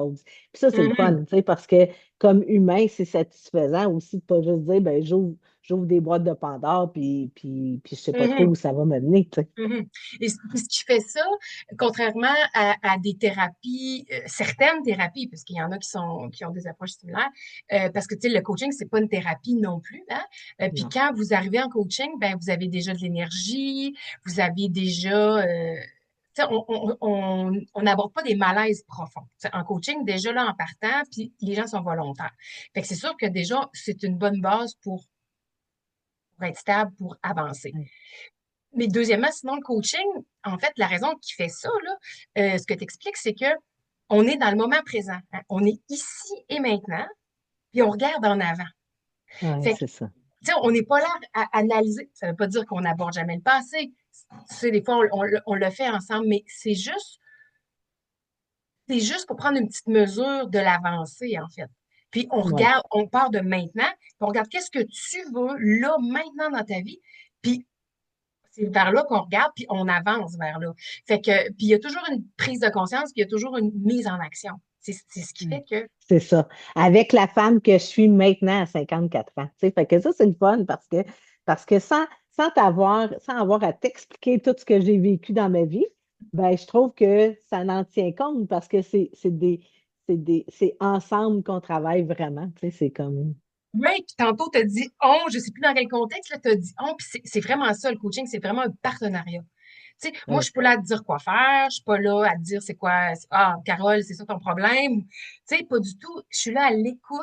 Puis ça, c'est le Mhm. fun, tu sais, parce que comme humain, c'est satisfaisant aussi de pas juste dire, ben, j'ouvre des boîtes de Pandore, puis je sais pas trop Mhm. où ça va me mener, tu sais. Mhm. Et ce qui fait ça, contrairement à des thérapies, certaines thérapies, parce qu'il y en a qui ont des approches similaires, parce que tu sais, le coaching, c'est pas une thérapie non plus, hein. Puis Non. quand vous arrivez en coaching, ben vous avez déjà de l'énergie, vous avez déjà, tu sais, on n'aborde pas des malaises profonds. Tu sais, en coaching, déjà là en partant, puis les gens sont volontaires. Fait que c'est sûr que déjà c'est une bonne base pour être stable, pour avancer. Ouais. Mais deuxièmement, sinon, le coaching, en fait, la raison qui fait ça, là, ce que tu expliques, c'est que on est dans le moment présent, hein. On est ici et maintenant, puis on regarde en avant. Ouais, Fait que, c'est ça. tu sais, on n'est pas là à analyser. Ça ne veut pas dire qu'on n'aborde jamais le passé. Tu sais, des fois, on le fait ensemble, mais c'est juste pour prendre une petite mesure de l'avancée, en fait. Puis on Ouais. regarde, on part de maintenant, puis on regarde qu'est-ce que tu veux là, maintenant dans ta vie. Puis c'est vers là qu'on regarde, puis on avance vers là. Fait que, puis il y a toujours une prise de conscience, puis il y a toujours une mise en action. C'est ce qui Ouais. fait que, C'est ça. Avec la femme que je suis maintenant à 54 ans. Tu sais, fait que ça, c'est le fun parce que sans avoir à t'expliquer tout ce que j'ai vécu dans ma vie, ben, je trouve que ça en tient compte parce que c'est ensemble qu'on travaille vraiment. Tu sais, c'est comme. oui, puis tantôt, tu as dit on, je sais plus dans quel contexte, là, tu as dit on, puis c'est vraiment ça, le coaching, c'est vraiment un partenariat. Tu sais, moi, je Oui, suis pas là à te dire quoi faire, je suis pas là à te dire c'est quoi, ah, Carole, c'est ça ton problème. Tu sais, pas du tout. Je suis là à l'écoute,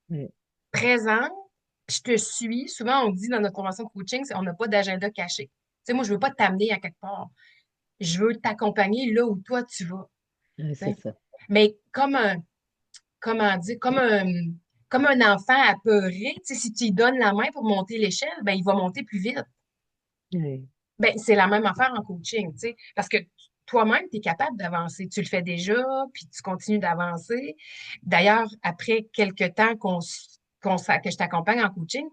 oui, présente, je te suis. Souvent, on dit dans notre convention de coaching, on n'a pas d'agenda caché. Tu sais, moi, je veux pas t'amener à quelque part. Je veux t'accompagner là où toi tu vas. oui, Tu c'est sais. ça. Mais comment dire, comme un enfant apeuré, tu sais, si tu lui donnes la main pour monter l'échelle, ben, il va monter plus vite. Oui, Ben, c'est la même affaire en coaching, tu sais, parce que toi-même, tu es capable d'avancer. Tu le fais déjà, puis tu continues d'avancer. D'ailleurs, après quelques temps que je t'accompagne en coaching,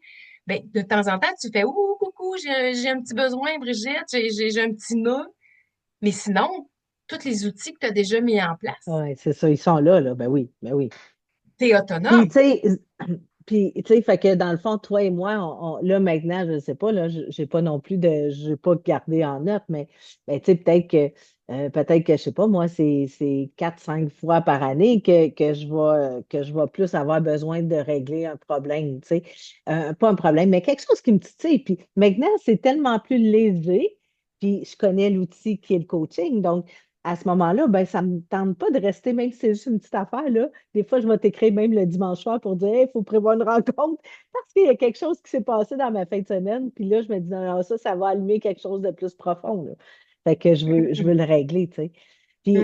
ben, de temps en temps, tu fais, ouh, coucou, j'ai un petit besoin, Brigitte, j'ai un petit nœud. Mais sinon, tous les outils que tu as déjà mis en place, ouais, c'est ça. Ils sont là, là. Ben oui, ben oui. tu es Puis, autonome. tu sais, fait que dans le fond, toi et moi, là, maintenant, je ne sais pas, là, j'ai pas non plus j'ai pas gardé en note, mais tu sais, peut-être que, je sais pas, moi, c'est 4, 5 fois par année que je vais plus avoir besoin de régler un problème, tu sais. Pas un problème, mais quelque chose qui me titille. Puis maintenant, c'est tellement plus léger, puis je connais l'outil qui est le coaching, donc à ce moment-là, ben, ça ne me tente pas de rester, même si c'est juste une petite affaire, là. Des fois, je vais t'écrire même le dimanche soir pour dire, il faut prévoir une rencontre parce qu'il y a quelque chose qui s'est passé dans ma fin de semaine. Puis là, je me dis, non, non, ça va allumer quelque chose de plus profond, là. Fait que je veux le régler, tu sais.